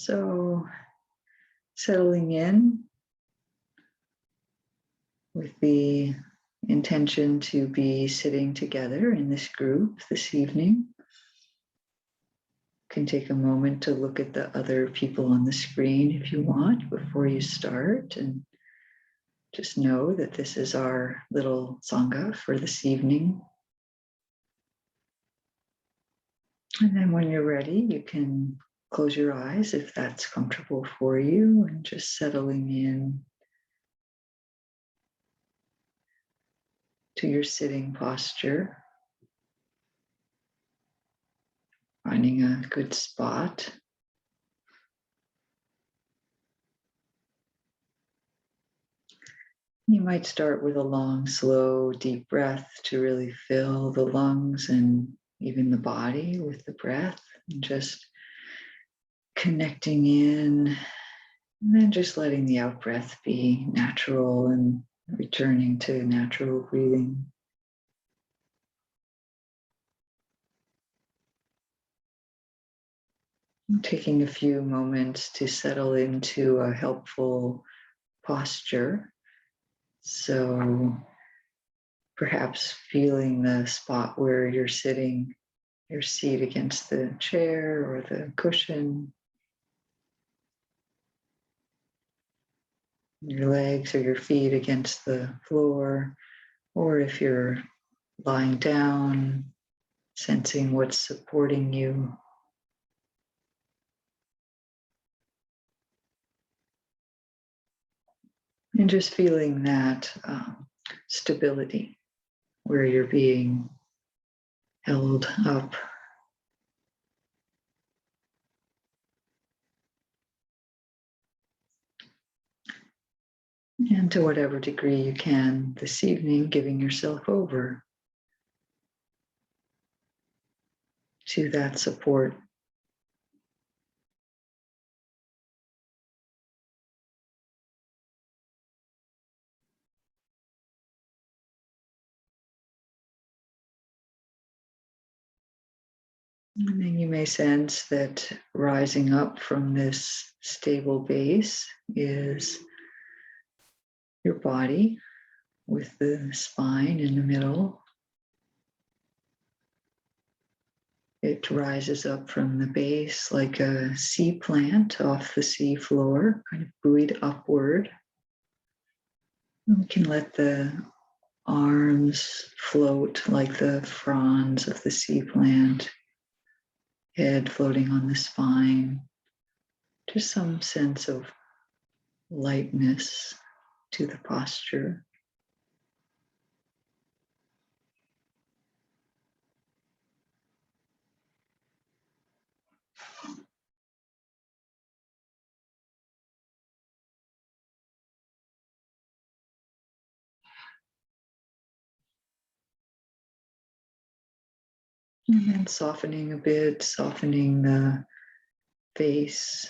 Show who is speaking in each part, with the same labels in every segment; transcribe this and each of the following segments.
Speaker 1: So settling in with the intention to be sitting together in this group this evening. You can take a moment to look at the other people on the screen if you want before you start, and just know that this is our little Sangha for this evening. And then when you're ready, you can close your eyes if that's comfortable for you, and just settling in to your sitting posture, finding a good spot. You might start with a long, slow, deep breath to really fill the lungs and even the body with the breath, and just connecting in, and then just letting the out breath be natural and returning to natural breathing. Taking a few moments to settle into a helpful posture. So perhaps feeling the spot where you're sitting, your seat against the chair or the cushion, your legs or your feet against the floor, or if you're lying down, sensing what's supporting you. And just feeling that stability where you're being held up. And to whatever degree you can this evening, giving yourself over to that support. And then you may sense that rising up from this stable base is your body with the spine in the middle. It rises up from the base like a sea plant off the sea floor, kind of buoyed upward. And we can let the arms float like the fronds of the sea plant. Head floating on the spine, just some sense of lightness to the posture. And then softening a bit, softening the face,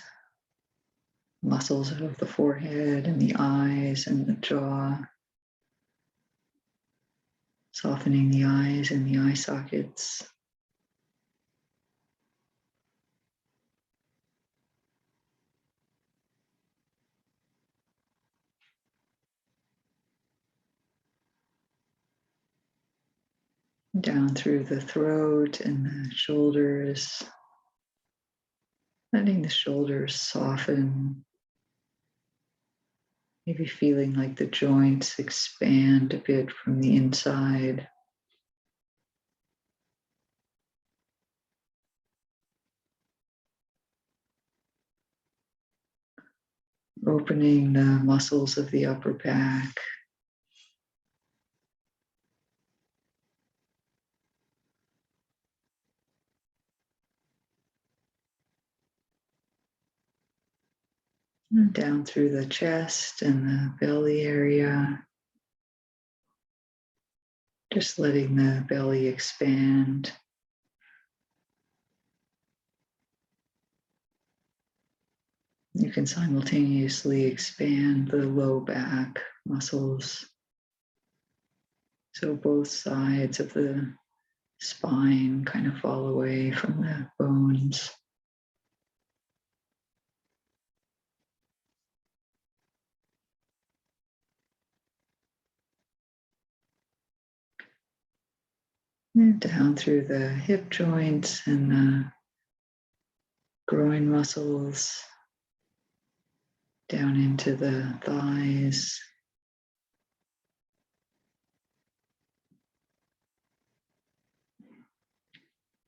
Speaker 1: muscles of the forehead and the eyes and the jaw. Softening the eyes and the eye sockets. Down through the throat and the shoulders. Letting the shoulders soften. Maybe feeling like the joints expand a bit from the inside. Opening the muscles of the upper back. And down through the chest and the belly area. Just letting the belly expand. You can simultaneously expand the low back muscles. So both sides of the spine kind of fall away from the bones. And down through the hip joints and the groin muscles, down into the thighs,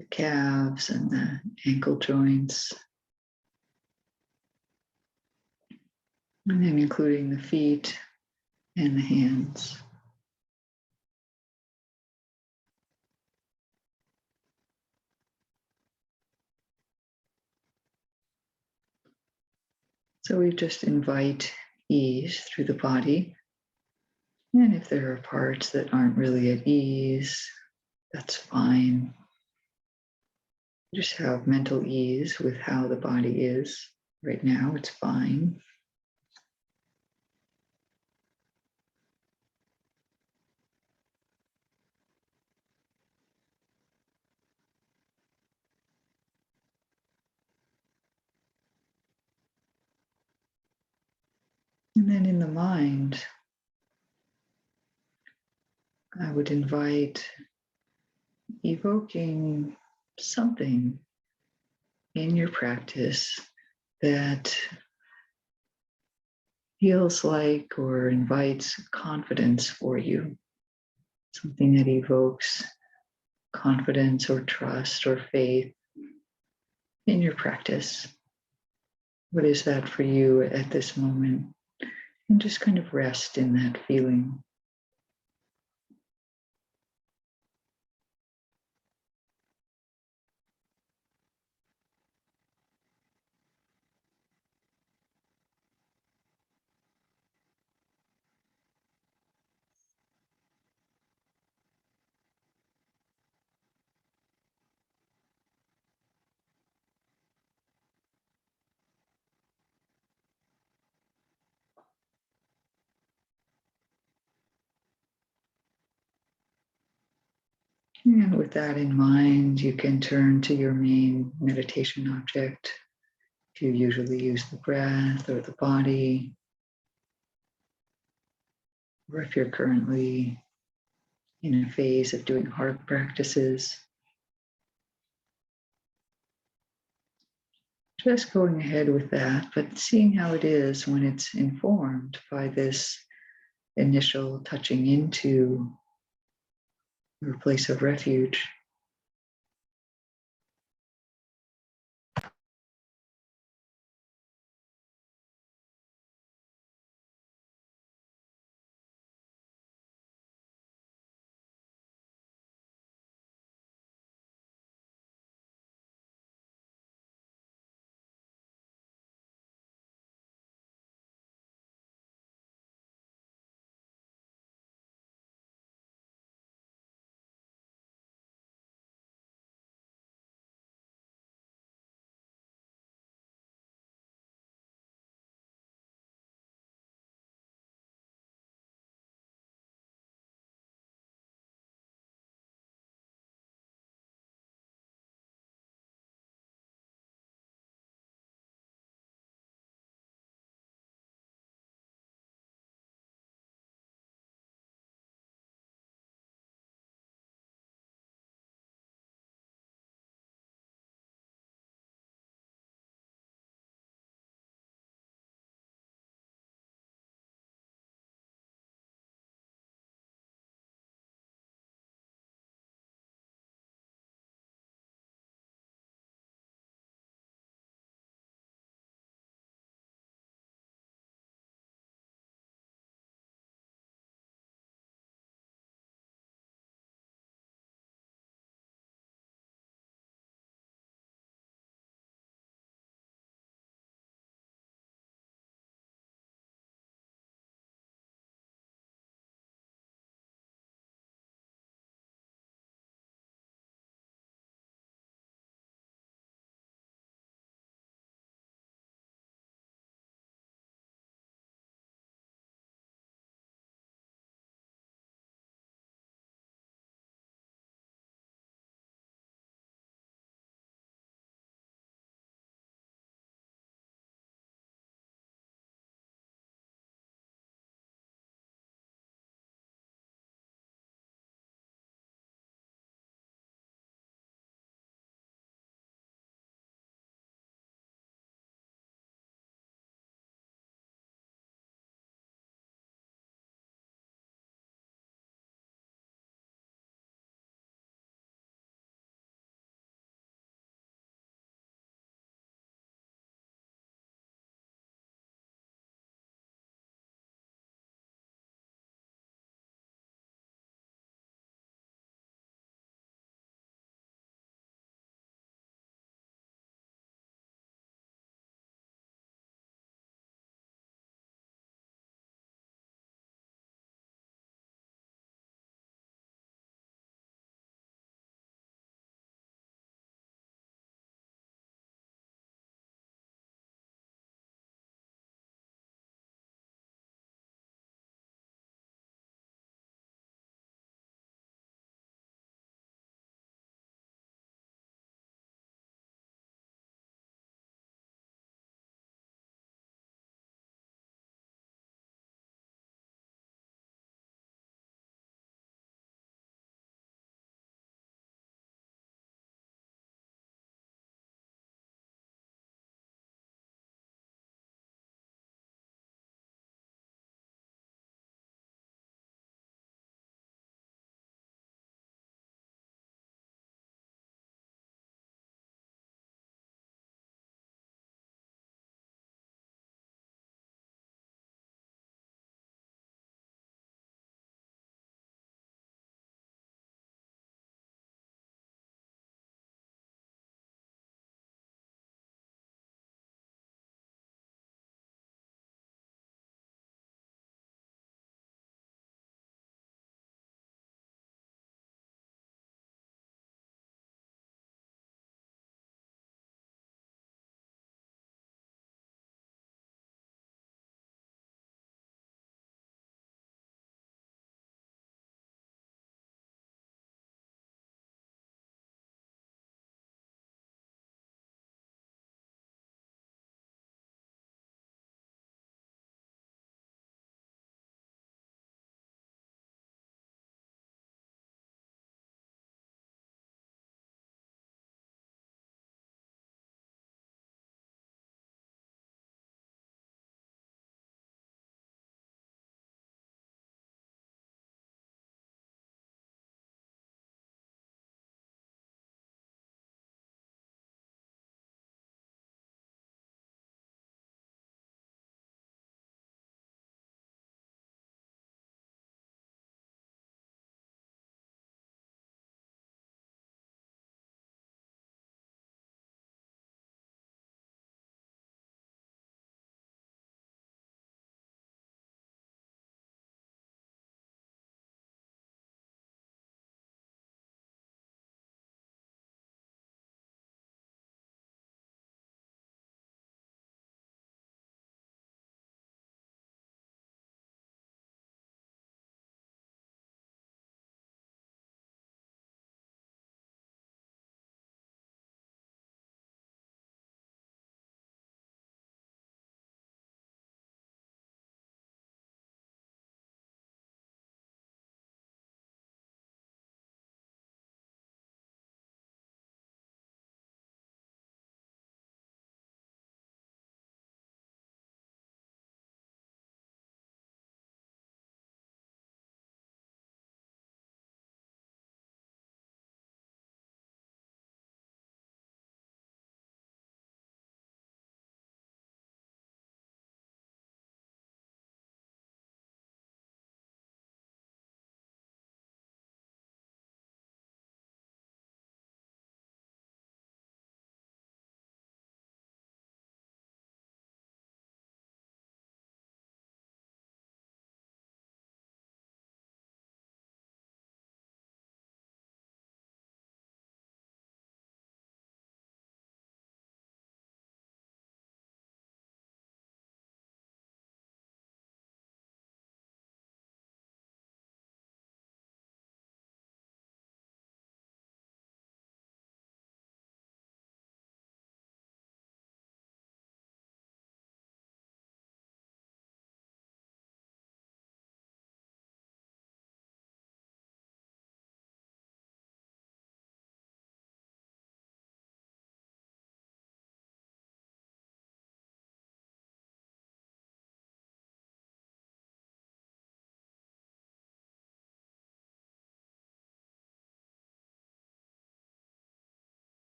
Speaker 1: the calves and the ankle joints, and then including the feet and the hands. So we just invite ease through the body. And if there are parts that aren't really at ease, that's fine. Just have mental ease with how the body is right now. It's fine. And then in the mind, I would invite evoking something in your practice that feels like or invites confidence for you. Something that evokes confidence or trust or faith in your practice. What is that for you at this moment? And just kind of rest in that feeling. And with that in mind, you can turn to your main meditation object. If you usually use the breath or the body, or if you're currently in a phase of doing heart practices, just going ahead with that, but seeing how it is when it's informed by this initial touching into your place of refuge.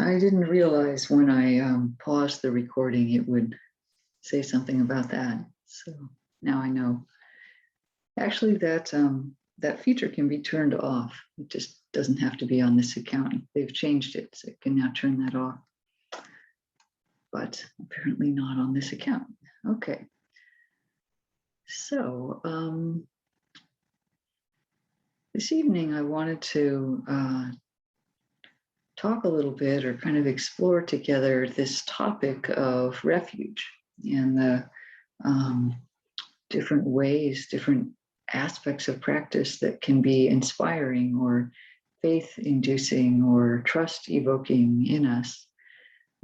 Speaker 1: I didn't realize when I paused the recording, it would say something about that. So now I know. Actually, that feature can be turned off. It just doesn't have to be on this account. They've changed it, so it can now turn that off. But apparently not on this account. Okay. So this evening I wanted to talk a little bit or kind of explore together this topic of refuge and the different ways, different aspects of practice that can be inspiring or faith-inducing or trust-evoking in us.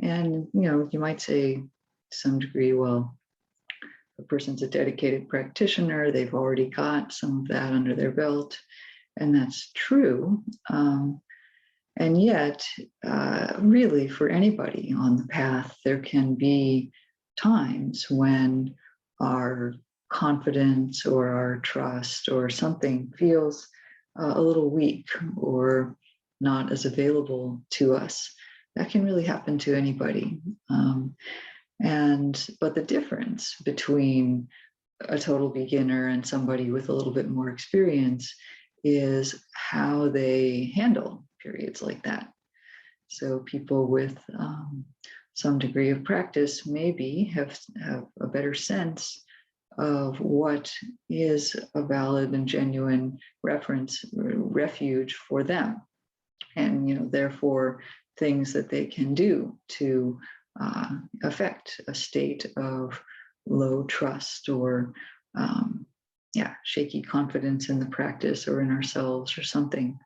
Speaker 1: And, you might say to some degree, well, a person's a dedicated practitioner, they've already got some of that under their belt, and that's true. And yet, really, for anybody on the path, there can be times when our confidence or our trust or something feels a little weak or not as available to us. That can really happen to anybody. But the difference between a total beginner and somebody with a little bit more experience is how they handle periods like that. So people with some degree of practice maybe have a better sense of what is a valid and genuine refuge for them, and therefore things that they can do to affect a state of low trust or shaky confidence in the practice or in ourselves or something.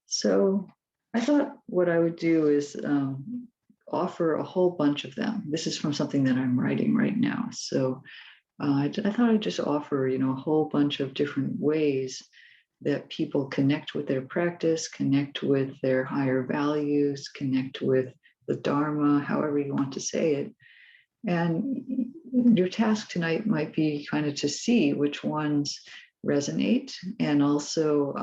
Speaker 1: So I thought what I would do is offer a whole bunch of them. This is from something that I'm writing right now. So I thought I'd just offer, a whole bunch of different ways that people connect with their practice, connect with their higher values, connect with the Dharma, however you want to say it. And your task tonight might be kind of to see which ones resonate, and also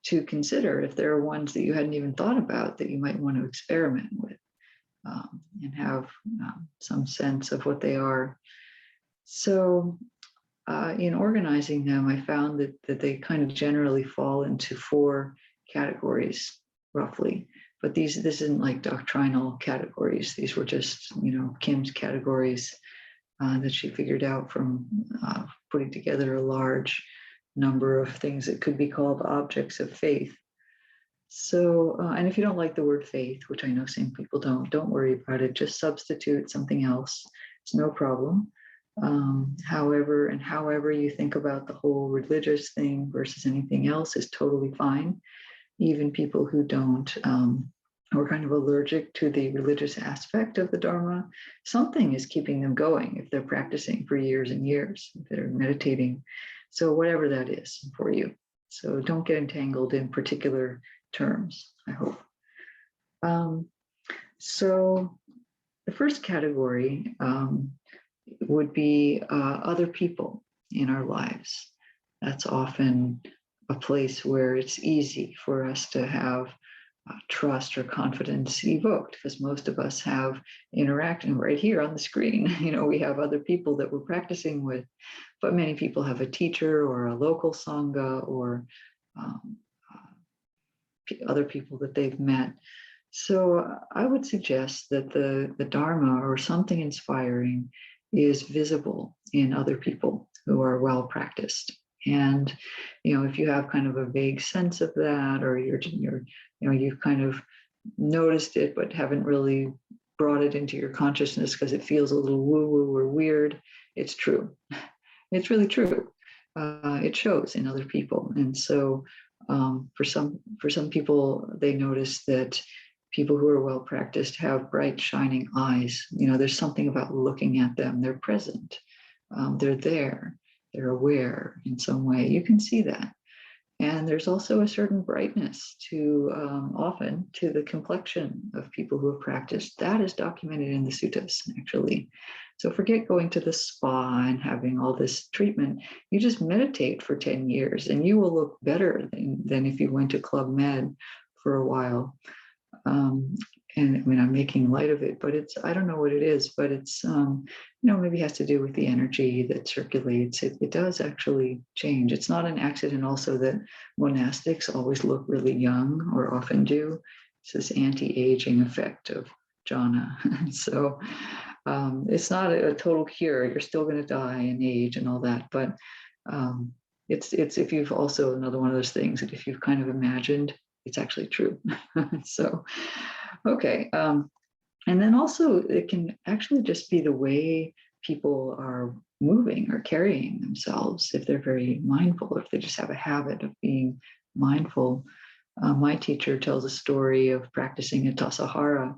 Speaker 1: to consider if there are ones that you hadn't even thought about that you might want to experiment with and have some sense of what they are. So in organizing them, I found that they kind of generally fall into 4 categories, roughly. But this isn't like doctrinal categories. These were just, Kim's categories that she figured out from putting together a large number of things that could be called objects of faith. So, and if you don't like the word faith, which I know some people don't worry about it, just substitute something else. It's no problem. However you think about the whole religious thing versus anything else is totally fine. Even people who don't, who are kind of allergic to the religious aspect of the Dharma, something is keeping them going if they're practicing for years and years, if they're meditating. So whatever that is for you. So don't get entangled in particular terms, I hope. So the first category would be other people in our lives. That's often a place where it's easy for us to have trust or confidence evoked, because most of us have interacting right here on the screen. We have other people that we're practicing with, but many people have a teacher or a local Sangha or other people that they've met. So I would suggest that the Dharma or something inspiring is visible in other people who are well practiced. And if you have kind of a vague sense of that, or you've kind of noticed it but haven't really brought it into your consciousness because it feels a little woo-woo or weird, it's true. It's really true. It shows in other people. And so for some people, they notice that people who are well practiced have bright, shining eyes. There's something about looking at them. They're present. They're there. They're aware in some way. You can see that. And there's also a certain brightness often to the complexion of people who have practiced. That is documented in the suttas, actually. So forget going to the spa and having all this treatment. You just meditate for 10 years and you will look better than if you went to Club Med for a while. And I mean, I'm making light of it, but I don't know what it is, but it's, maybe has to do with the energy that circulates. It does actually change. It's not an accident also that monastics always look really young, or often do. It's this anti-aging effect of jhana. So it's not a total cure. You're still going to die and age and all that, but it's if you've also, another one of those things that if you've kind of imagined, it's actually true. So, okay. And then also it can actually just be the way people are moving or carrying themselves, if they're very mindful, or if they just have a habit of being mindful. My teacher tells a story of practicing at Tassajara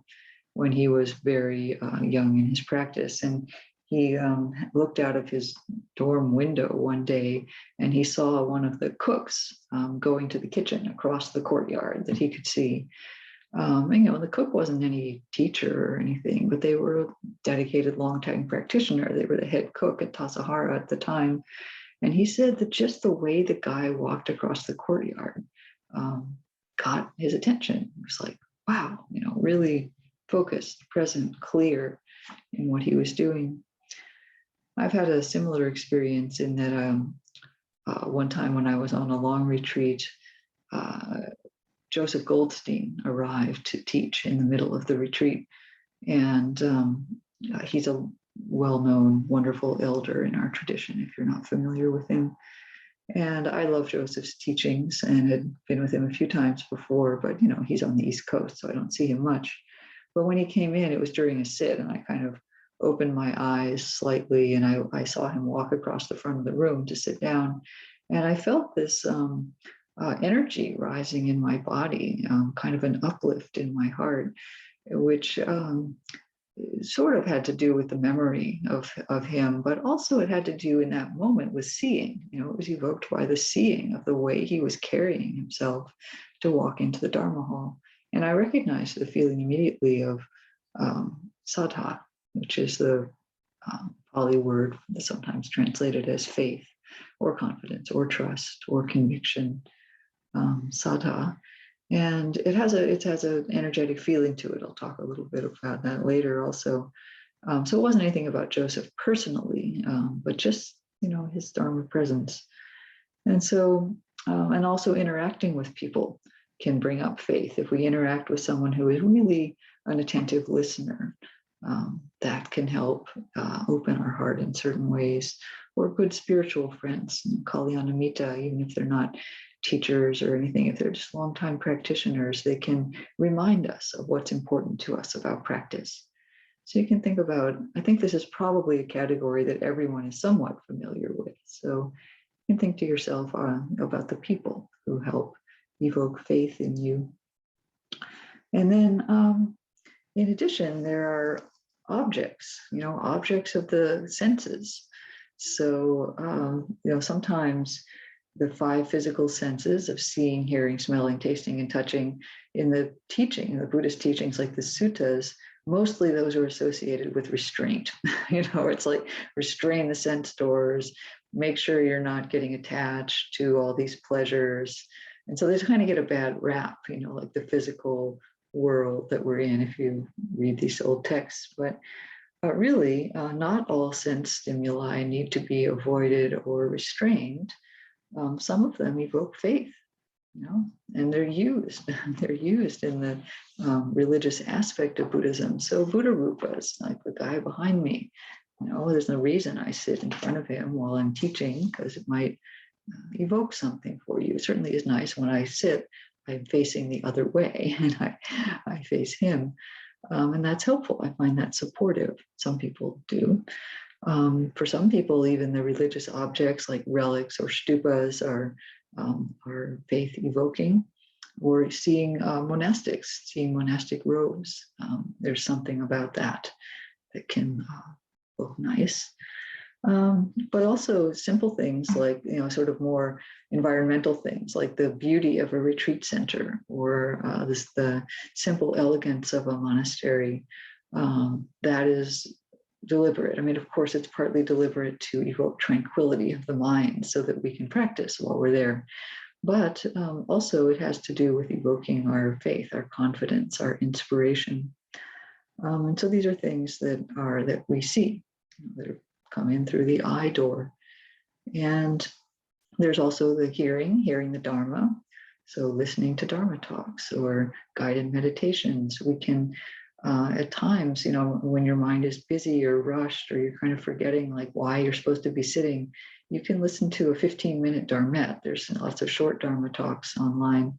Speaker 1: when he was very young in his practice. And he looked out of his dorm window one day and he saw one of the cooks going to the kitchen across the courtyard that he could see. The cook wasn't any teacher or anything, but they were a dedicated, long-time practitioner. They were the head cook at Tassajara at the time. And he said that just the way the guy walked across the courtyard got his attention. It was like, wow, really focused, present, clear in what he was doing. I've had a similar experience in that one time when I was on a long retreat, Joseph Goldstein arrived to teach in the middle of the retreat. And he's a well-known, wonderful elder in our tradition, if you're not familiar with him. And I love Joseph's teachings and had been with him a few times before, but he's on the East Coast, so I don't see him much. But when he came in, it was during a sit, and I kind of opened my eyes slightly, and I saw him walk across the front of the room to sit down. And I felt this energy rising in my body, kind of an uplift in my heart, which sort of had to do with the memory of him, but also it had to do in that moment with seeing. It was evoked by the seeing of the way he was carrying himself to walk into the Dharma hall. And I recognized the feeling immediately of saddha, which is the Pali word that's sometimes translated as faith or confidence or trust or conviction, saddha. And it has an energetic feeling to it. I'll talk a little bit about that later also. So it wasn't anything about Joseph personally, but just, his Dharma presence. And so, and also interacting with people can bring up faith. If we interact with someone who is really an attentive listener, that can help open our heart in certain ways. Or good spiritual friends, Kalyanamita, even if they're not teachers or anything, if they're just longtime practitioners, they can remind us of what's important to us about practice. So you can think about, I think this is probably a category that everyone is somewhat familiar with. So you can think to yourself about the people who help evoke faith in you. And then in addition, there are objects, objects of the senses. So, sometimes the 5 physical senses of seeing, hearing, smelling, tasting, and touching in the Buddhist teachings like the suttas, mostly those are associated with restraint. It's like restrain the sense doors, make sure you're not getting attached to all these pleasures. And so they kind of get a bad rap, like the physical world that we're in if you read these old texts. But really, not all sense stimuli need to be avoided or restrained. Some of them evoke faith, and they're used. They're used in the religious aspect of Buddhism. So Buddha Rupas, like the guy behind me, there's no reason I sit in front of him while I'm teaching, because it might evoke something for you. It certainly is nice when I sit, I'm facing the other way and I face him. And that's helpful. I find that supportive. Some people do. For some people, even the religious objects like relics or stupas are faith evoking. Or seeing monastics, seeing monastic robes. There's something about that can look nice. But also simple things like, sort of more environmental things like the beauty of a retreat center, or the simple elegance of a monastery. That is deliberate. I mean, of course, it's partly deliberate to evoke tranquility of the mind so that we can practice while we're there. But also it has to do with evoking our faith, our confidence, our inspiration. And so these are things that we see, that come in through the eye door. And there's also the hearing the Dharma. So listening to Dharma talks or guided meditations. We can, at times, when your mind is busy or rushed, or you're kind of forgetting like why you're supposed to be sitting, you can listen to a 15-minute Dharmet. There's lots of short Dharma talks online.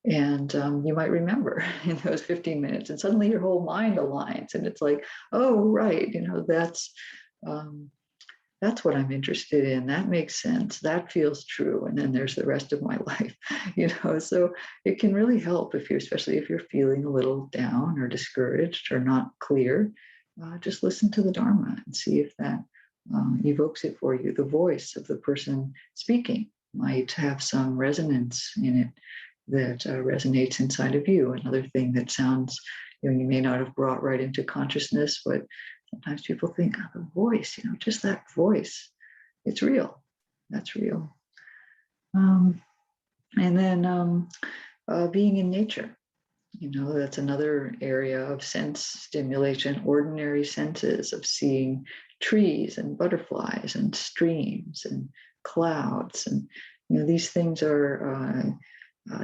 Speaker 1: And you might remember in those 15 minutes, and suddenly your whole mind aligns, and it's like, oh, right, that's what I'm interested in. That makes sense. That feels true. And then there's the rest of my life, So it can really help especially if you're feeling a little down or discouraged or not clear. Just listen to the Dharma and see if that evokes it for you. The voice of the person speaking might have some resonance in it that resonates inside of you. Another thing that sounds, you may not have brought right into consciousness, but sometimes people think, the voice, just that voice, it's real. That's real. And then being in nature, that's another area of sense stimulation, ordinary senses of seeing trees and butterflies and streams and clouds. And, these things are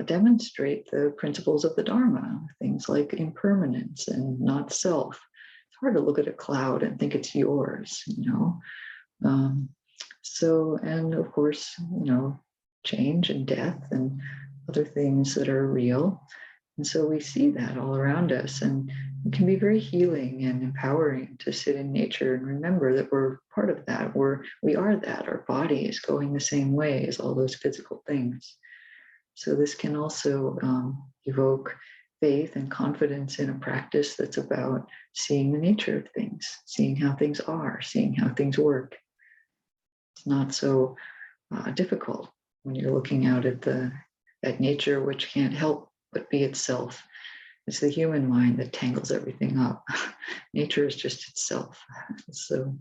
Speaker 1: demonstrate the principles of the Dharma, things like impermanence and not self. It's hard to look at a cloud and think it's yours, So, and of course, change and death and other things that are real. And so we see that all around us, and it can be very healing and empowering to sit in nature and remember that we're part of that. We are that. Our body is going the same way as all those physical things. So this can also evoke faith and confidence in a practice that's about seeing the nature of things, seeing how things are, seeing how things work. It's not so difficult when you're looking out at nature, which can't help but be itself. It's the human mind that tangles everything up. Nature is just itself. So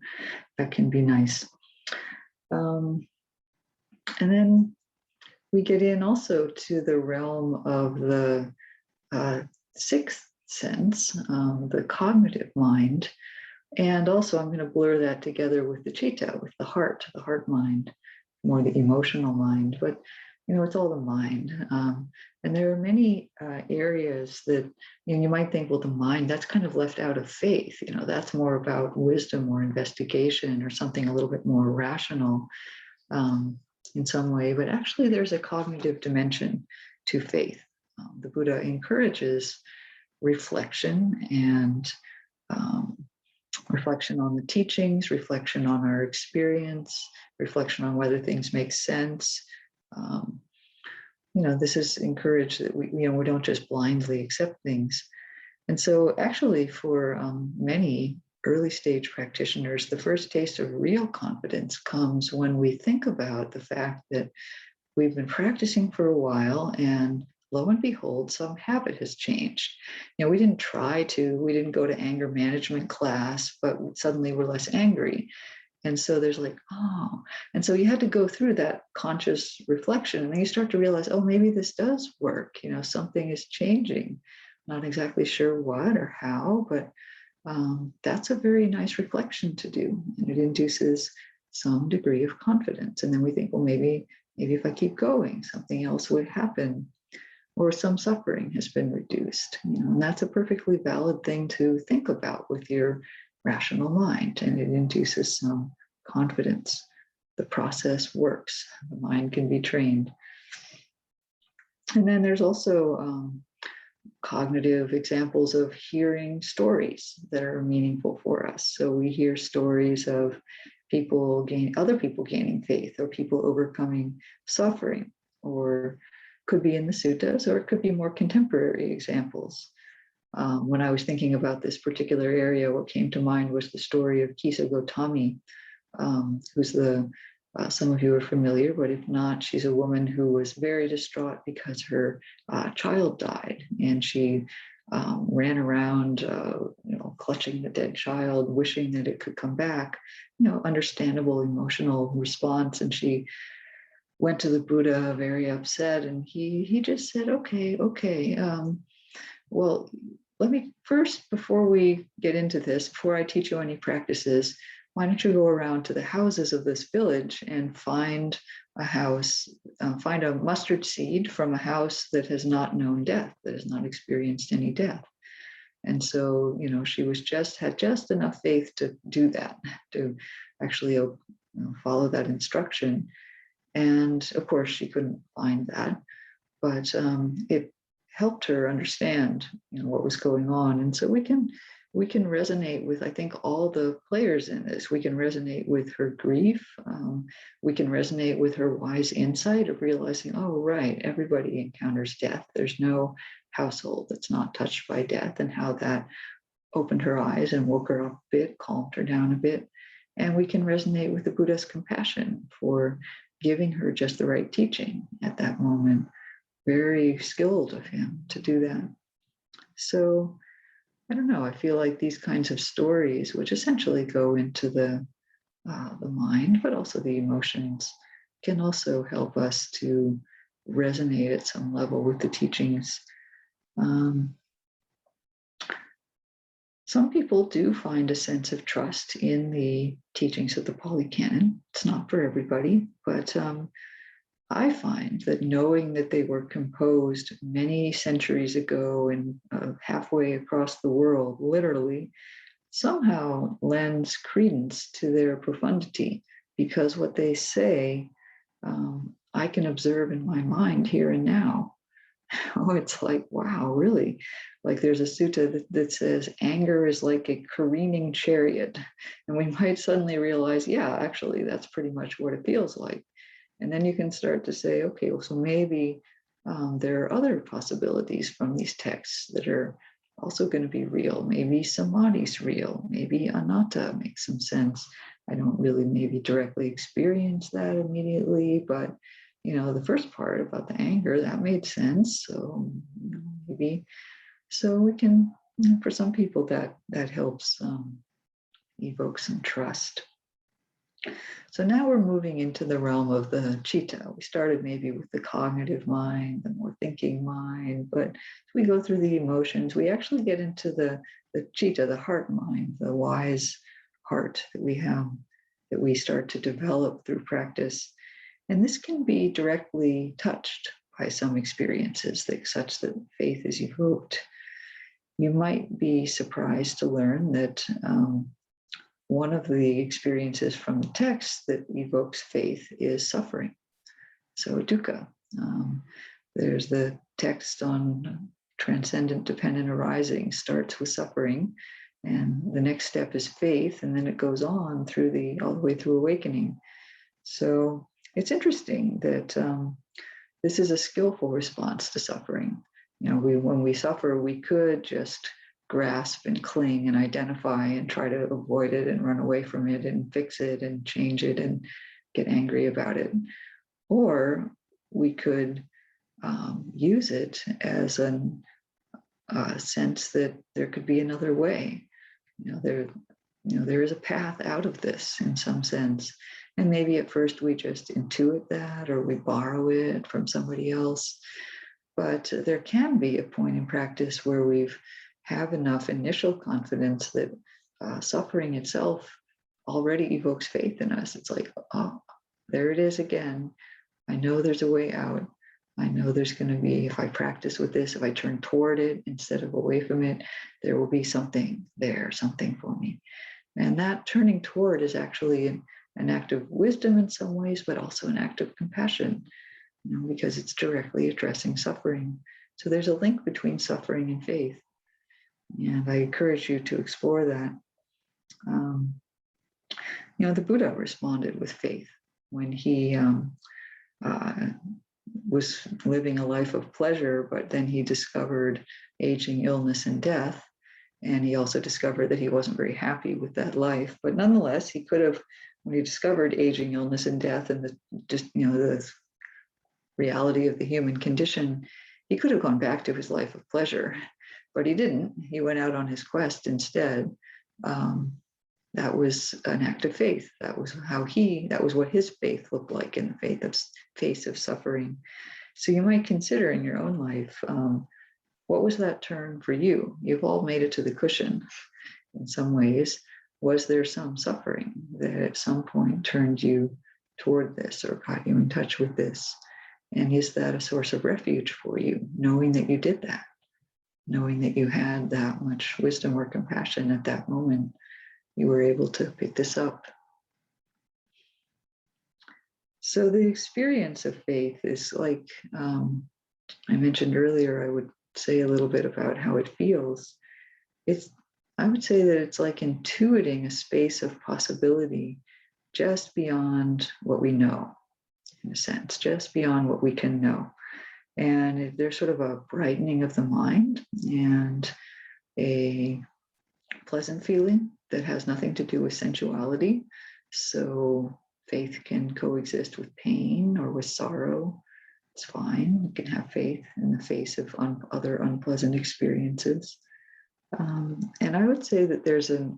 Speaker 1: that can be nice. And then we get in also to the realm of the sixth sense, the cognitive mind. And also I'm going to blur that together with the citta, with the heart mind, more the emotional mind. But, it's all the mind. And there are many areas that you might think, well, the mind, that's kind of left out of faith. That's more about wisdom or investigation or something a little bit more rational. In some way, but actually there's a cognitive dimension to faith. The Buddha encourages reflection and reflection on the teachings, reflection on our experience, reflection on whether things make sense. This is encouraged that we don't just blindly accept things. And so actually for many early stage practitioners, the first taste of real confidence comes when we think about the fact that we've been practicing for a while and lo and behold, some habit has changed. We didn't go to anger management class, but suddenly we're less angry. And so there's like, and so you had to go through that conscious reflection, and then you start to realize, maybe this does work. Something is changing. Not exactly sure what or how, but that's a very nice reflection to do, and it induces some degree of confidence. And then we think, well, maybe if I keep going, something else would happen, or some suffering has been reduced. And that's a perfectly valid thing to think about with your rational mind, and it induces some confidence. The process works. The mind can be trained. And then there's also cognitive examples of hearing stories that are meaningful for us. So we hear stories of other people gaining faith, or people overcoming suffering, or could be in the suttas, or it could be more contemporary examples. When I was thinking about this particular area, what came to mind was the story of Kisagotami, who's some of you are familiar, but if not, she's a woman who was very distraught because her child died, and she ran around, clutching the dead child, wishing that it could come back. Understandable emotional response, and she went to the Buddha very upset, and he just said, okay, well, let me first, before we get into this, before I teach you any practices, why don't you go around to the houses of this village and find a house, find a mustard seed from a house that has not known death, that has not experienced any death. And so, she had just enough faith to do that, to actually follow that instruction. And of course, she couldn't find that, but it helped her understand, what was going on. And so we can resonate with, I think, all the players in this. We can resonate with her grief. We can resonate with her wise insight of realizing, oh, right, everybody encounters death. There's no household that's not touched by death, and how that opened her eyes and woke her up a bit, calmed her down a bit. And we can resonate with the Buddha's compassion for giving her just the right teaching at that moment. Very skilled of him to do that. So I don't know, I feel like these kinds of stories, which essentially go into the mind, but also the emotions, can also help us to resonate at some level with the teachings. Some people do find a sense of trust in the teachings of the Pali Canon. It's not for everybody, but I find that knowing that they were composed many centuries ago and halfway across the world, literally, somehow lends credence to their profundity, because what they say, I can observe in my mind here and now. Oh, it's like, wow, really? Like there's a sutta that says anger is like a careening chariot. And we might suddenly realize, yeah, actually, that's pretty much what it feels like. And then you can start to say, okay, well, so maybe there are other possibilities from these texts that are also going to be real. Maybe samadhi's real. Maybe anatta makes some sense. I don't really maybe directly experience that immediately, but the first part about the anger, that made sense. So maybe, so we can, for some people that helps evoke some trust. So now we're moving into the realm of the citta. We started maybe with the cognitive mind, the more thinking mind, but as we go through the emotions, we actually get into the citta, the heart mind, the wise heart that we have, that we start to develop through practice. And this can be directly touched by some experiences, such that faith is evoked. You might be surprised to learn that one of the experiences from the text that evokes faith is suffering. So dukkha. There's the text on transcendent dependent arising, starts with suffering, and the next step is faith, and then it goes on all the way through awakening. So it's interesting that this is a skillful response to suffering. When we suffer, we could just grasp and cling and identify and try to avoid it and run away from it and fix it and change it and get angry about it. Or we could use it as a sense that there could be another way. There is a path out of this in some sense. And maybe at first we just intuit that, or we borrow it from somebody else. But there can be a point in practice where we've have enough initial confidence that suffering itself already evokes faith in us. It's like, oh, there it is again. I know there's a way out. I know there's going to be, if I practice with this, if I turn toward it instead of away from it, there will be something there, something for me. And that turning toward is actually an act of wisdom in some ways, but also an act of compassion, because it's directly addressing suffering. So there's a link between suffering and faith. And I encourage you to explore that. The Buddha responded with faith when he was living a life of pleasure, but then he discovered aging, illness, and death. And he also discovered that he wasn't very happy with that life. But nonetheless, he could have, when he discovered aging, illness, and death, and the reality of the human condition, he could have gone back to his life of pleasure. But he didn't. He went out on his quest instead. that was an act of faith. That was what his faith looked like in the face of suffering. So you might consider in your own life, what was that turn for you? You've all made it to the cushion in some ways. Was there some suffering that at some point turned you toward this or got you in touch with this? And is that a source of refuge for you, knowing that you did that, knowing that you had that much wisdom or compassion at that moment, you were able to pick this up? So the experience of faith is like, I mentioned earlier, I would say a little bit about how it feels. I would say that it's like intuiting a space of possibility just beyond what we know, in a sense, just beyond what we can know. And there's sort of a brightening of the mind and a pleasant feeling that has nothing to do with sensuality. So faith can coexist with pain or with sorrow. It's fine. You can have faith in the face of other unpleasant experiences. And I would say that there's a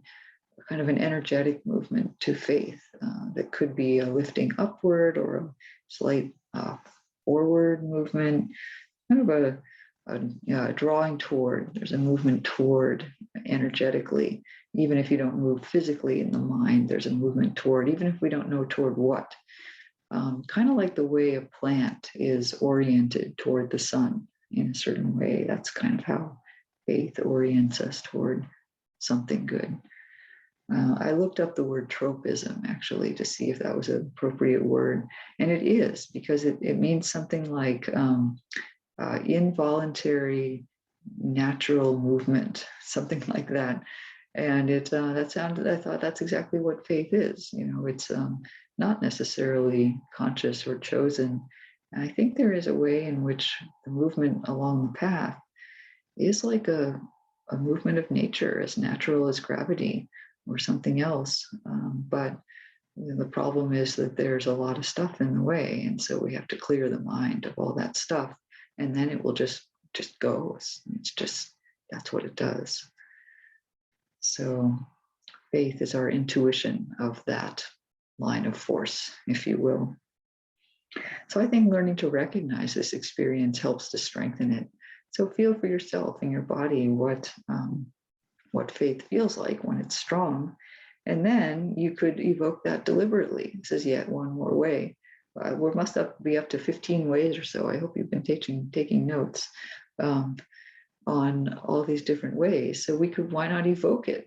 Speaker 1: kind of an energetic movement to faith that could be a lifting upward or a slight forward movement, kind of a drawing toward. There's a movement toward energetically. Even if you don't move physically in the mind, there's a movement toward, even if we don't know toward what. Kind of like the way a plant is oriented toward the sun in a certain way. That's kind of how faith orients us toward something good. I looked up the word tropism actually to see if that was an appropriate word. And it is, because it means something like involuntary natural movement, something like that. And I thought that's exactly what faith is. It's not necessarily conscious or chosen. And I think there is a way in which the movement along the path is like a movement of nature, as natural as gravity or something else. But the problem is that there's a lot of stuff in the way. And so we have to clear the mind of all that stuff. And then it will just go. That's what it does. So faith is our intuition of that line of force, if you will. So I think learning to recognize this experience helps to strengthen it. So feel for yourself in your body what faith feels like when it's strong. And then you could evoke that deliberately. This is yet one more way. We must be up to 15 ways or so. I hope you've been taking notes on all these different ways. So why not evoke it?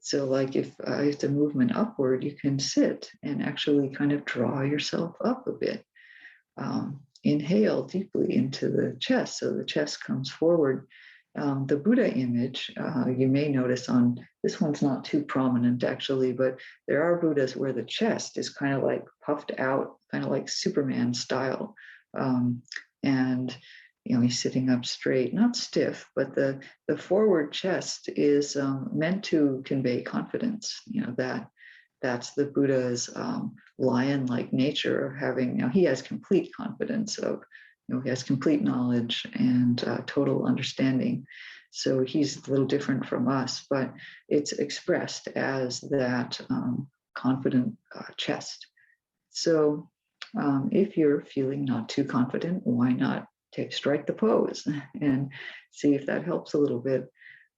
Speaker 1: So like if it's a movement upward, you can sit and actually kind of draw yourself up a bit. Inhale deeply into the chest, so the chest comes forward. The Buddha image, you may notice on this one's not too prominent actually, but there are Buddhas where the chest is kind of like puffed out, kind of like Superman style. And he's sitting up straight, not stiff, but the forward chest is meant to convey confidence. That's the Buddha's lion-like nature of having, he has complete confidence of, he has complete knowledge and total understanding. So he's a little different from us, but it's expressed as that confident chest. So if you're feeling not too confident, why not strike the pose and see if that helps a little bit.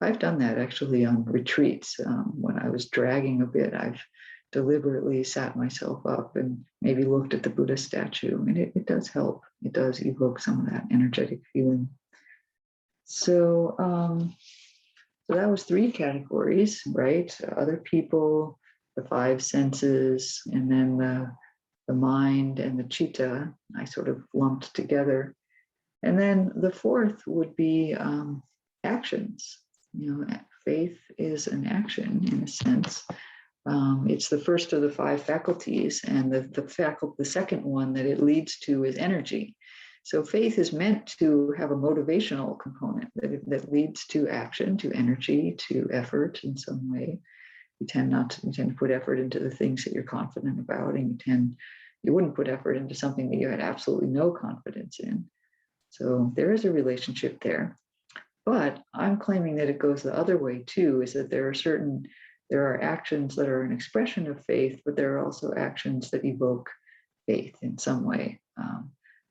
Speaker 1: I've done that actually on retreats. When I was dragging a bit, I've deliberately sat myself up and maybe looked at the Buddha statue, and it does help. It does evoke some of that energetic feeling. So that was 3 categories, right? Other people, the 5 senses, and then the mind and the citta, I sort of lumped together. And then the 4th would be actions. Faith is an action in a sense. It's the first of the 5 faculties, and the second one that it leads to is energy. So faith is meant to have a motivational component that leads to action, to energy, to effort in some way. You tend to put effort into the things that you're confident about, and you wouldn't put effort into something that you had absolutely no confidence in. So there is a relationship there. But I'm claiming that it goes the other way too, is that there are actions that are an expression of faith, but there are also actions that evoke faith in some way.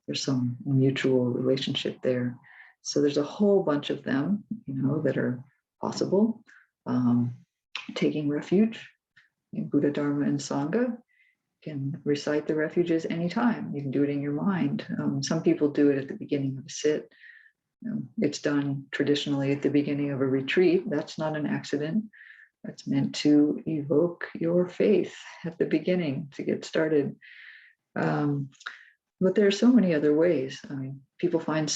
Speaker 1: There's some mutual relationship there. So there's a whole bunch of them, that are possible. Taking refuge in Buddha, Dharma, and Sangha. You can recite the refuges anytime. You can do it in your mind. Some people do it at the beginning of a sit. It's done traditionally at the beginning of a retreat. That's not an accident. That's meant to evoke your faith at the beginning to get started. But there are so many other ways. I mean, people find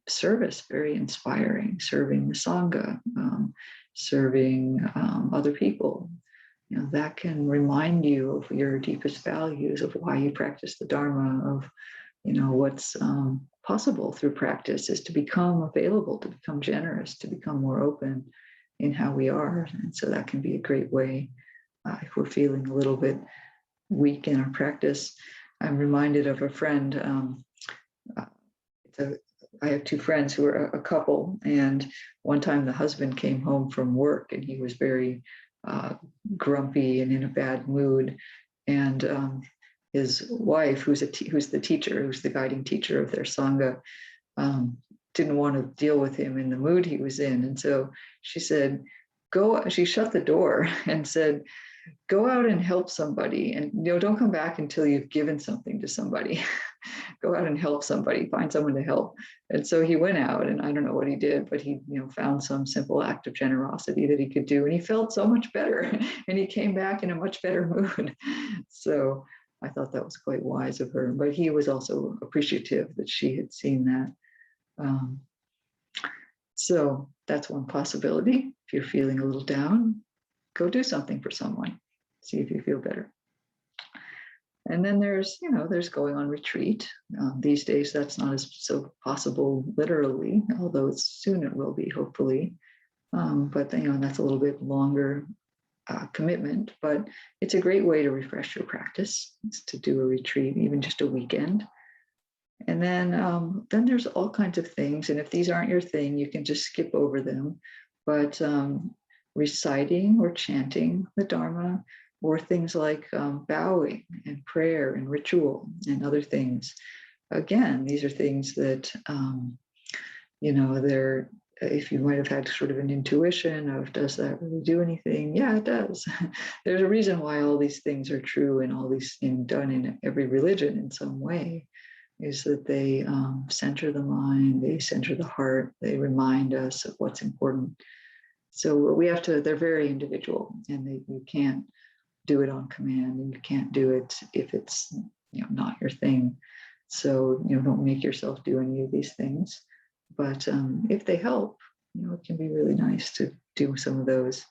Speaker 1: service very inspiring, serving the Sangha, serving other people. That can remind you of your deepest values, of why you practice the Dharma, of what's possible through practice is to become available, to become generous, to become more open in how we are. And so that can be a great way if we're feeling a little bit weak in our practice. I'm reminded of a friend. I have two friends who are a couple, and one time the husband came home from work and he was very grumpy and in a bad mood, and his wife, who's the guiding teacher of their Sangha, didn't want to deal with him in the mood he was in, and so she said, she shut the door and said, go out and help somebody, and don't come back until you've given something to somebody. Go out and help somebody, find someone to help. And so he went out, and I don't know what he did, but he found some simple act of generosity that he could do, and he felt so much better, and he came back in a much better mood. So I thought that was quite wise of her, but he was also appreciative that she had seen that. So that's one possibility. If you're feeling a little down, go do something for someone, see if you feel better. And then there's going on retreat. These days, that's not so possible literally, although soon it will be, hopefully. But that's a little bit longer commitment, but it's a great way to refresh your practice, to do a retreat, even just a weekend. And then there's all kinds of things. And if these aren't your thing, you can just skip over them. But reciting or chanting the Dharma, or things like bowing and prayer and ritual and other things. Again, these are things that, they're, if you might have had sort of an intuition of, does that really do anything? Yeah, it does. There's a reason why all these things are true and all these things done in every religion in some way, is that they center the mind, they center the heart, they remind us of what's important. So we have to, they're very individual, and you can't do it on command, and you can't do it if it's not your thing. So don't make yourself do any of these things. But if they help, it can be really nice to do some of those.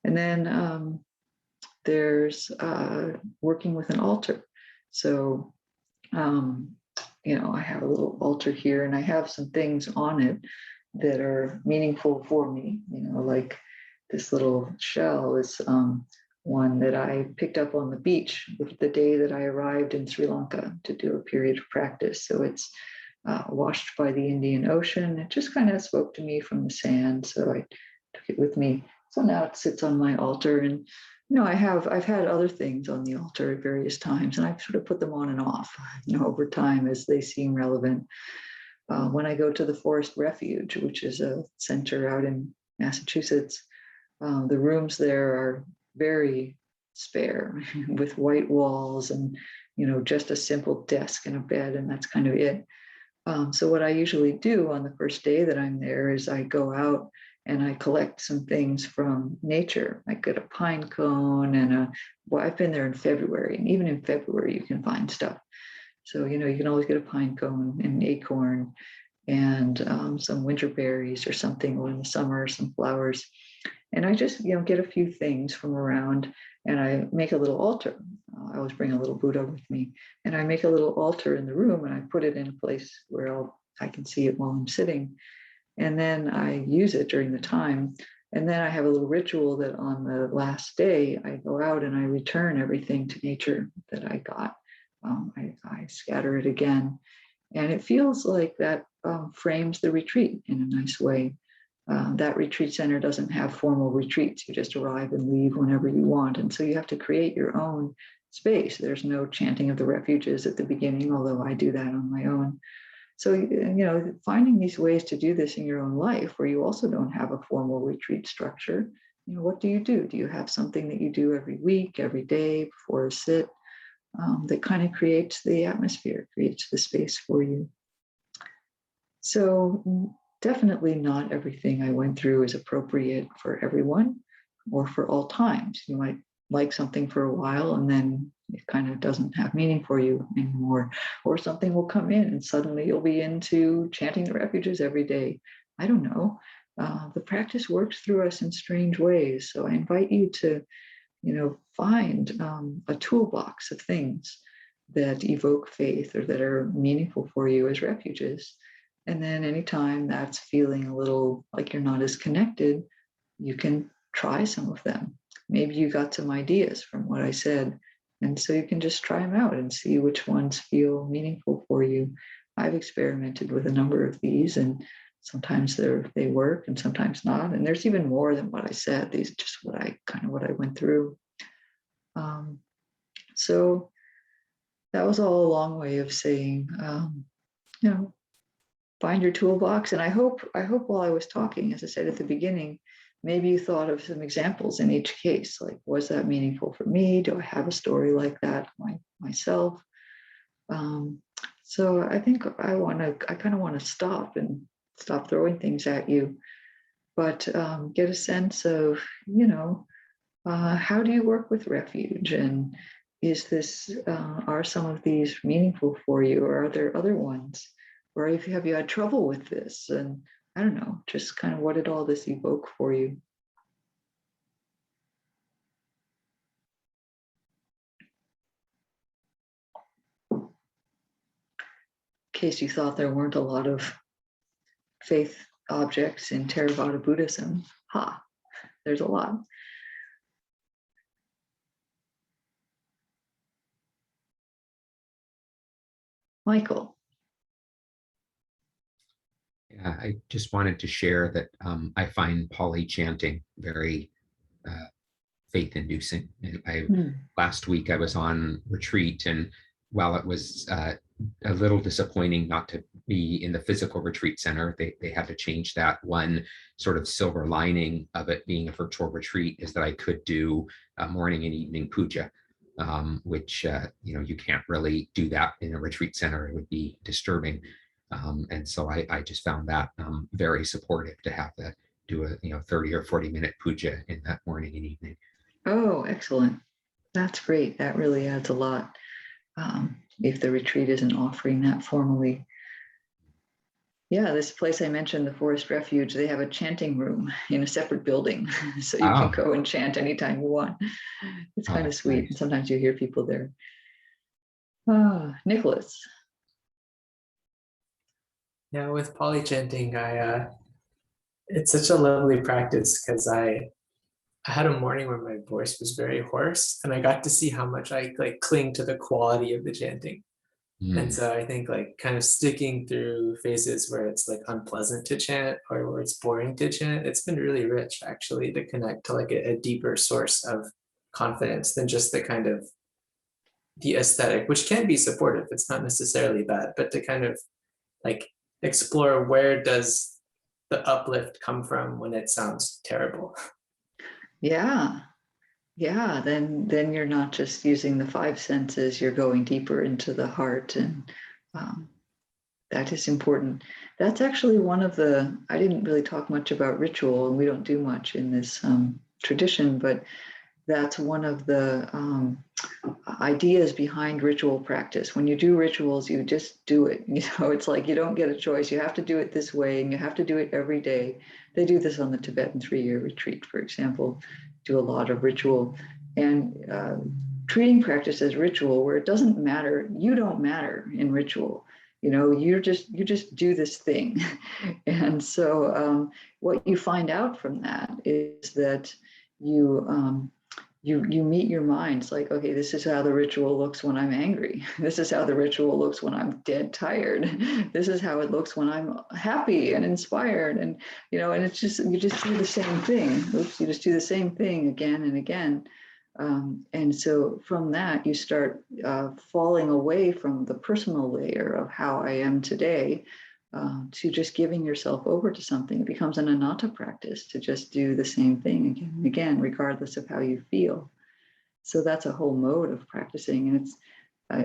Speaker 1: And then there's working with an altar. So I have a little altar here, and I have some things on it that are meaningful for me. Like this little shell is one that I picked up on the beach the day that I arrived in Sri Lanka to do a period of practice. So it's washed by the Indian Ocean. It just kind of spoke to me from the sand. So I took it with me. So now it sits on my altar, and I've had other things on the altar at various times, and I've sort of put them on and off, over time as they seem relevant. When I go to the Forest Refuge, which is a center out in Massachusetts, the rooms there are very spare with white walls and, just a simple desk and a bed, and that's kind of it. So what I usually do on the first day that I'm there is I go out and I collect some things from nature. I get a pine cone and I've been there in February, and even in February you can find stuff. So, you can always get a pine cone and an acorn and some winter berries or something, or in the summer, some flowers. And I just, get a few things from around, and I make a little altar. I always bring a little Buddha with me, and I make a little altar in the room, and I put it in a place where I can see it while I'm sitting. And then I use it during the time. And then I have a little ritual that on the last day, I go out and I return everything to nature that I got. I scatter it again. And it feels like that frames the retreat in a nice way. That retreat center doesn't have formal retreats. You just arrive and leave whenever you want. And so you have to create your own space. There's no chanting of the refuges at the beginning, although I do that on my own. So, finding these ways to do this in your own life where you also don't have a formal retreat structure, what do you do? Do you have something that you do every week, every day before a sit that kind of creates the atmosphere, creates the space for you? So definitely not everything I went through is appropriate for everyone or for all times. You might like something for a while and then it kind of doesn't have meaning for you anymore. Or something will come in and suddenly you'll be into chanting the refuges every day. I don't know. The practice works through us in strange ways. So I invite you to, find a toolbox of things that evoke faith or that are meaningful for you as refuges. And then anytime that's feeling a little like you're not as connected, you can try some of them. Maybe you got some ideas from what I said. And so you can just try them out and see which ones feel meaningful for you. I've experimented with a number of these, and sometimes they work and sometimes not. And there's even more than what I said. These are just what I went through. So that was all a long way of saying, find your toolbox. And I hope while I was talking, as I said at the beginning, maybe you thought of some examples in each case, like, was that meaningful for me? Do I have a story like that myself? So I think I kind of want to stop throwing things at you, but get a sense of, how do you work with refuge? And are some of these meaningful for you, or are there other ones? Or have you had trouble with this? And I don't know, just kind of what did all this evoke for you? In case you thought there weren't a lot of faith objects in Theravada Buddhism, there's a lot. Michael.
Speaker 2: Yeah, I just wanted to share that I find Pali chanting very faith-inducing. Last week I was on retreat, and while it was a little disappointing not to be in the physical retreat center, they had to change that. One sort of silver lining of it being a virtual retreat is that I could do morning and evening puja, which you can't really do that in a retreat center. It would be disturbing. And so I just found that very supportive to have to do a 30 or 40 minute puja in that morning and evening.
Speaker 1: Oh, excellent. That's great. That really adds a lot. If the retreat isn't offering that formally. Yeah, this place I mentioned, the Forest Refuge, they have a chanting room in a separate building. So you can go and chant anytime you want. It's kind of sweet. Nice. And sometimes you hear people there. Nicholas.
Speaker 3: Yeah, with Pali chanting, it's such a lovely practice because I had a morning where my voice was very hoarse, and I got to see how much I cling to the quality of the chanting. And so I think kind of sticking through phases where it's unpleasant to chant or where it's boring to chant, it's been really rich actually to connect to a deeper source of confidence than just the kind of the aesthetic, which can be supportive. It's not necessarily bad, but to kind of explore where does the uplift come from when it sounds terrible.
Speaker 1: Yeah, then you're not just using the five senses, you're going deeper into the heart, and that is important. That's actually one of I didn't really talk much about ritual, and we don't do much in this tradition, but that's one of the ideas behind ritual practice. When you do rituals, you just do it. It's like you don't get a choice. You have to do it this way, and you have to do it every day. They do this on the Tibetan 3-year retreat, for example, do a lot of ritual. And treating practice as ritual, where it doesn't matter, you don't matter in ritual. You just do this thing. And so what you find out from that is that you you meet your minds like, okay, this is how the ritual looks when I'm angry. This is how the ritual looks when I'm dead tired. This is how it looks when I'm happy and inspired. And, and it's just, you just do the same thing. You just do the same thing again and again. And so from that, you start falling away from the personal layer of how I am today, to just giving yourself over to something. It becomes an anatta practice to just do the same thing again and again, regardless of how you feel. So that's a whole mode of practicing. And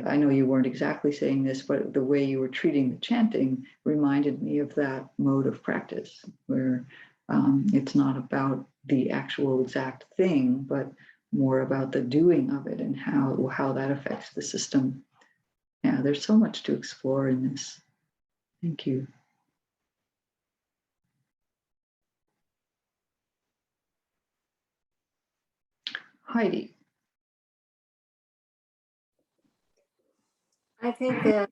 Speaker 1: I know you weren't exactly saying this, but the way you were treating the chanting reminded me of that mode of practice, where it's not about the actual exact thing, but more about the doing of it and how that affects the system. Yeah, there's so much to explore in this. Thank you. Heidi.
Speaker 4: I think that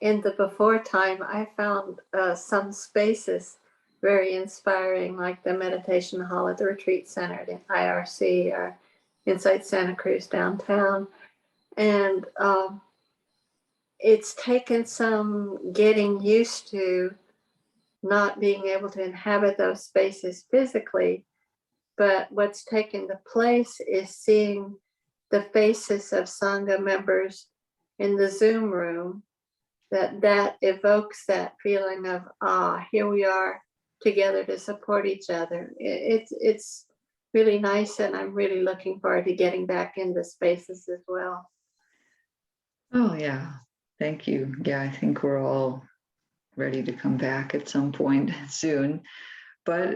Speaker 4: in the before time, I found some spaces very inspiring, like the meditation hall at the retreat center at IRC or inside Santa Cruz downtown. And it's taken some getting used to not being able to inhabit those spaces physically, but what's taken the place is seeing the faces of Sangha members in the Zoom room, that evokes that feeling of, here we are together to support each other. It's really nice, and I'm really looking forward to getting back into spaces as well.
Speaker 1: Oh, yeah. Thank you. Yeah, I think we're all ready to come back at some point soon. But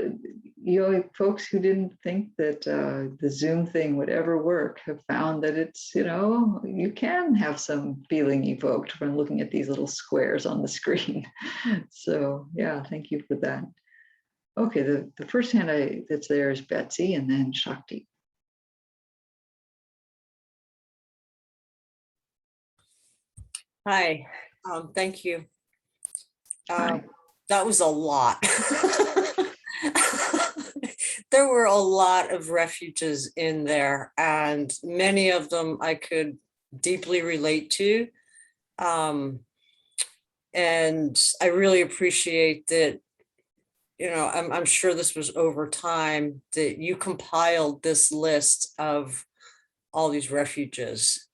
Speaker 1: folks who didn't think that the Zoom thing would ever work have found that it's, you can have some feeling evoked from looking at these little squares on the screen. So yeah, thank you for that. Okay, the first hand that's there is Betsy, and then Shakti.
Speaker 5: Hi, thank you.
Speaker 1: Hi.
Speaker 5: That was a lot. There were a lot of refuges in there, and many of them I could deeply relate to. And I really appreciate that, I'm sure this was over time that you compiled this list of all these refuges.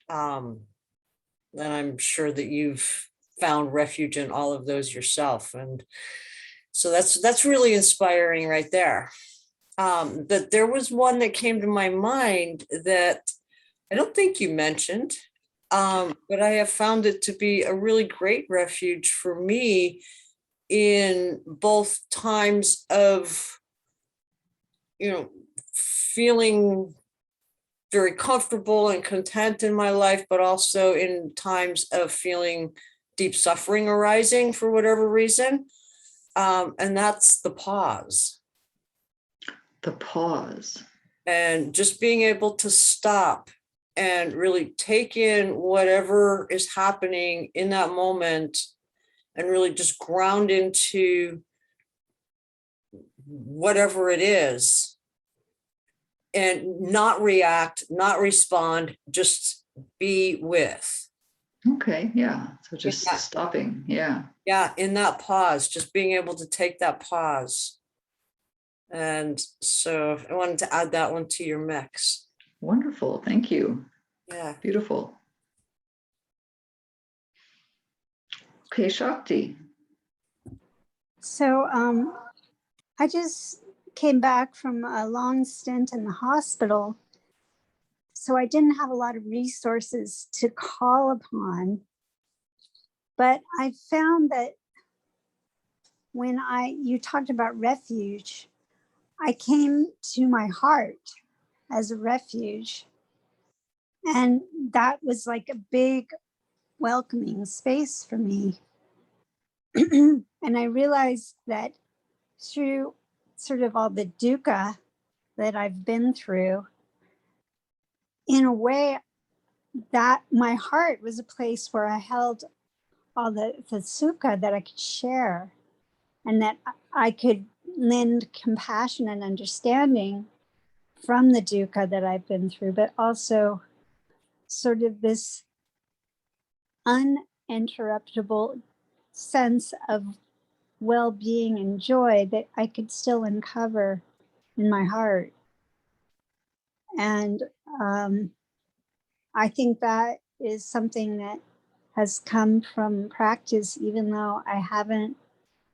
Speaker 5: And I'm sure that you've found refuge in all of those yourself. And so that's really inspiring right there. That there was one that came to my mind that I don't think you mentioned, but I have found it to be a really great refuge for me in both times of, feeling very comfortable and content in my life, but also in times of feeling deep suffering arising for whatever reason. And that's the pause.
Speaker 1: The pause.
Speaker 5: And just being able to stop and really take in whatever is happening in that moment and really just ground into whatever it is and not react, not respond, just be with.
Speaker 1: Okay, yeah. So just stopping, yeah.
Speaker 5: Yeah, in that pause, just being able to take that pause. And so I wanted to add that one to your mix.
Speaker 1: Wonderful, thank you.
Speaker 5: Yeah.
Speaker 1: Beautiful. Okay, Shakti.
Speaker 6: So I just came back from a long stint in the hospital. So I didn't have a lot of resources to call upon. But I found that when you talked about refuge, I came to my heart as a refuge. And that was like a big welcoming space for me. And I realized that through sort of all the dukkha that I've been through, in a way, that my heart was a place where I held all the sukha that I could share, and that I could lend compassion and understanding from the dukkha that I've been through, but also sort of this uninterruptible sense of well-being and joy that I could still uncover in my heart. And I think that is something that has come from practice, even though I haven't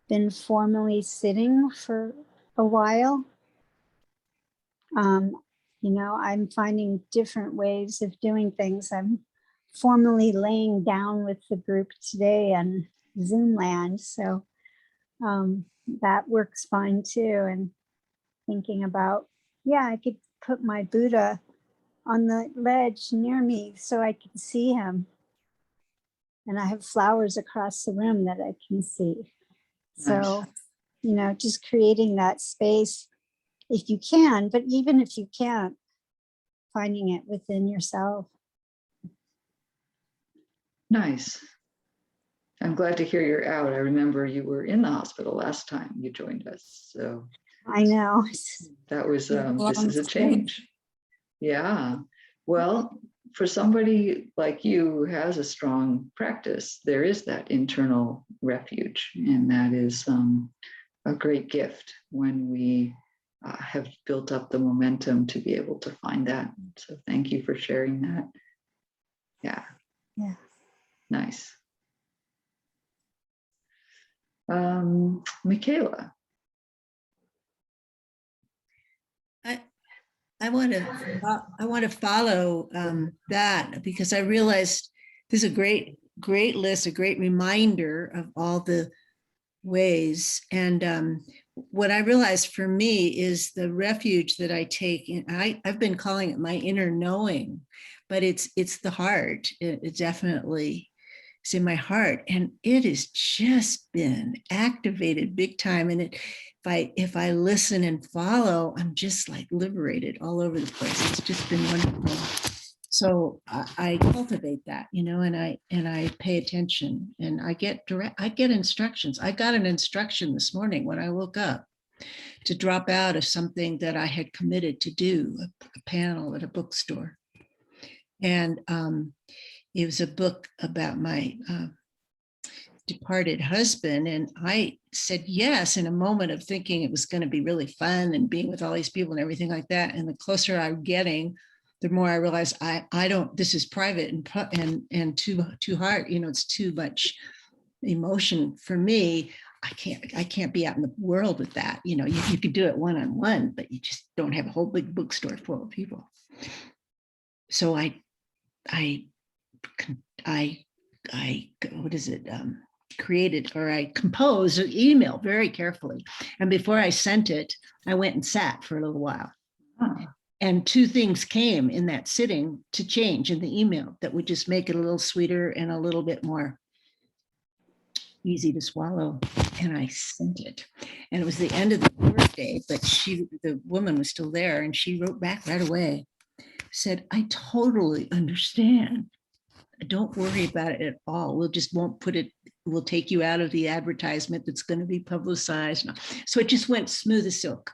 Speaker 6: been formally sitting for a while. I'm finding different ways of doing things. I'm formally laying down with the group today on Zoom land. So that works fine too. And thinking about, I could put my Buddha on the ledge near me so I can see him. And I have flowers across the room that I can see. So, just creating that space if you can, but even if you can't, finding it within yourself.
Speaker 1: Nice. I'm glad to hear you're out. I remember you were in the hospital last time you joined us. So
Speaker 6: I know.
Speaker 1: that was, this is a change. Yeah. Well, for somebody like you who has a strong practice, there is that internal refuge. And that is a great gift when we have built up the momentum to be able to find that. So thank you for sharing that. Yeah.
Speaker 6: Yeah.
Speaker 1: Nice. Michaela.
Speaker 7: I want to follow that, because I realized there's a great list, a great reminder of all the ways. And what I realized for me is the refuge that I take, and I've been calling it my inner knowing, but it's the heart. It definitely is in my heart, and it has just been activated big time. And if I listen and follow, I'm just like liberated all over the place. It's just been wonderful. So I cultivate that, and I pay attention, and I get instructions. I got an instruction this morning when I woke up to drop out of something that I had committed to do, a panel at a bookstore. And it was a book about my departed husband. And I said yes in a moment of thinking it was going to be really fun and being with all these people and everything like that. And the closer I'm getting, the more I realize I don't, this is private and too hard, it's too much emotion for me. I can't be out in the world with that. You could do it one-on-one, but you just don't have a whole big bookstore full of people. So I created, or I composed an email very carefully. And before I sent it, I went and sat for a little while.
Speaker 1: Oh.
Speaker 7: And two things came in that sitting to change in the email that would just make it a little sweeter and a little bit more easy to swallow. And I sent it. And it was the end of the workday, but the woman was still there, and she wrote back right away, said, "I totally understand. Don't worry about it at all. We'll take you out of the advertisement that's going to be publicized." So it just went smooth as silk.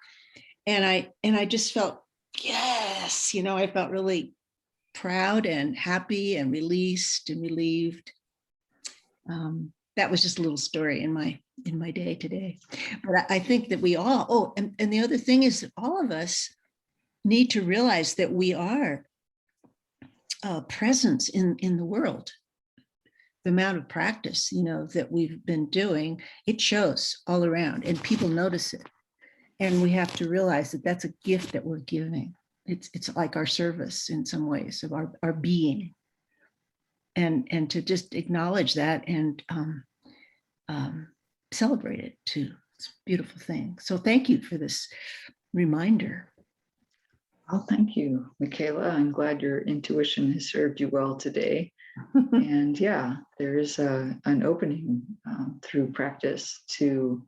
Speaker 7: And I just felt, yes, I felt really proud and happy and released and relieved. That was just a little story in my day today. But I think that we all, and the other thing is that all of us need to realize that we are presence in the world. The amount of practice, that we've been doing, it shows all around, and people notice it. And we have to realize that that's a gift that we're giving. It's like our service in some ways of our being, and to just acknowledge that and celebrate it too. It's a beautiful thing. So thank you for this reminder.
Speaker 1: Well, thank you, Michaela. I'm glad your intuition has served you well today. And yeah, there is an opening through practice to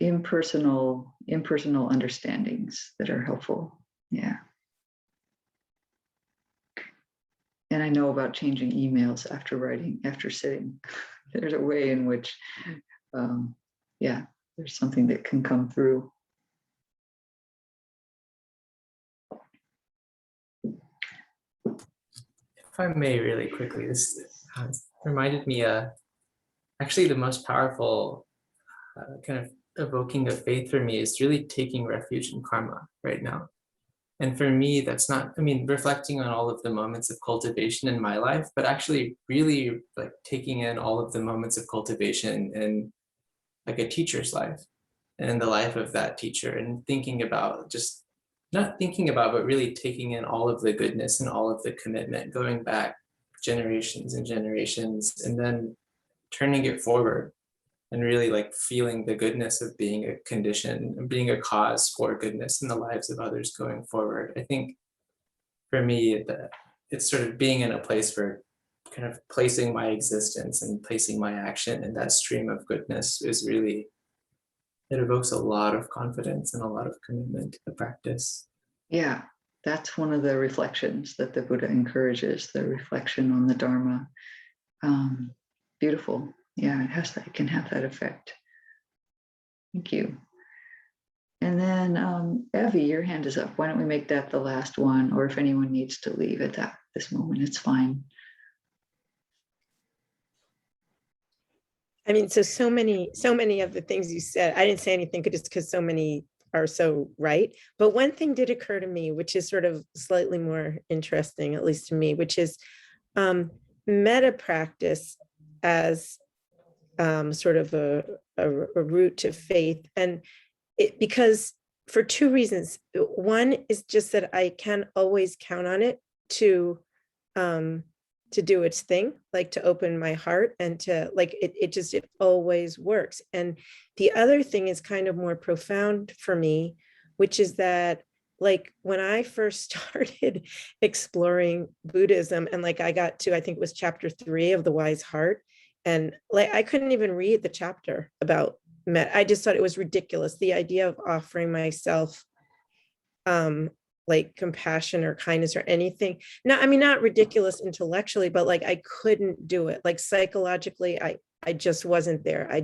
Speaker 1: impersonal understandings that are helpful. Yeah. And I know about changing emails after sitting. There's a way in which, there's something that can come through.
Speaker 3: if I may, really quickly, this reminded me, actually the most powerful kind of evoking of faith for me is really taking refuge in karma right now. And for me, that's not, I mean, reflecting on all of the moments of cultivation in my life, but actually really like taking in all of the moments of cultivation in like a teacher's life and the life of that teacher, and thinking about, just not thinking about, but really taking in all of the goodness and all of the commitment going back generations and generations, and then turning it forward and really like feeling the goodness of being a condition and being a cause for goodness in the lives of others going forward. I think for me, it's sort of being in a place where kind of placing my existence and placing my action in that stream of goodness is really, it evokes a lot of confidence and a lot of commitment to the practice.
Speaker 1: Yeah, that's one of the reflections that the Buddha encourages, the reflection on the Dharma. Beautiful. Yeah, it can have that effect. Thank you. And then Evie, your hand is up. Why don't we make that the last one? Or if anyone needs to leave at this moment, it's fine.
Speaker 8: I mean, so many of the things you said, I didn't say anything just because so many are so right. But one thing did occur to me, which is sort of slightly more interesting, at least to me, which is metta practice as sort of a route to faith. And because for two reasons. One is just that I can always count on it to do its thing, like to open my heart and to like, it always works. And the other thing is kind of more profound for me, which is that like when I first started exploring Buddhism and like I got to, I think it was chapter 3 of The Wise Heart. And like, I couldn't even read the chapter about metta. I just thought it was ridiculous. The idea of offering myself like compassion or kindness or anything. No, I mean, not ridiculous intellectually, but like I couldn't do it. Like psychologically, I just wasn't there. I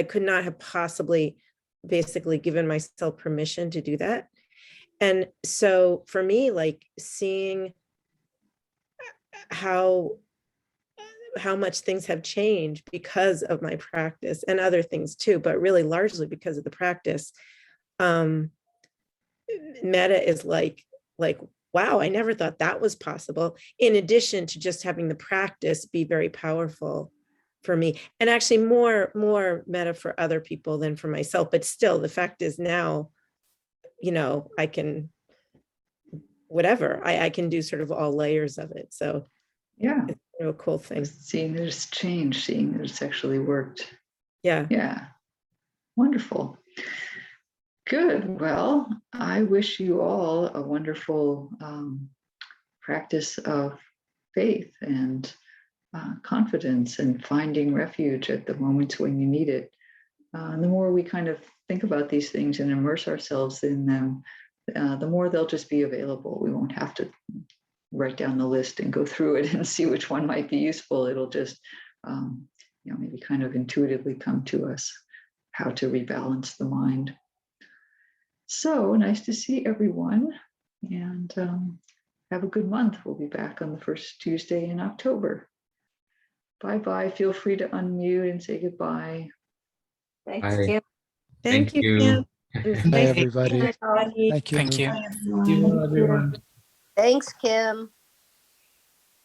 Speaker 8: could not have possibly basically given myself permission to do that. And so for me, like seeing how much things have changed because of my practice and other things too, but really largely because of the practice. Metta is like, wow, I never thought that was possible. In addition to just having the practice be very powerful for me, and actually more metta for other people than for myself. But still, the fact is now, you know, I can, whatever, I can do sort of all layers of it. So
Speaker 1: yeah,
Speaker 8: it's a real cool thing.
Speaker 1: Seeing that it's changed, seeing that it's actually worked.
Speaker 8: Yeah.
Speaker 1: Yeah. Wonderful. Good. Well, I wish you all a wonderful practice of faith and confidence and finding refuge at the moments when you need it. And the more we kind of think about these things and immerse ourselves in them, the more they'll just be available. We won't have to write down the list and go through it and see which one might be useful. It'll just, maybe kind of intuitively come to us how to rebalance the mind. So nice to see everyone, and have a good month. We'll be back on the first Tuesday in October. Bye-bye. Feel free to unmute and say goodbye.
Speaker 4: Thanks,
Speaker 2: Bye.
Speaker 4: Kim.
Speaker 8: Thank you,
Speaker 2: you.
Speaker 8: Kim.
Speaker 9: Good night, everybody.
Speaker 8: Thank you.
Speaker 9: Thank you.
Speaker 3: Thank you.
Speaker 4: Thanks, Kim.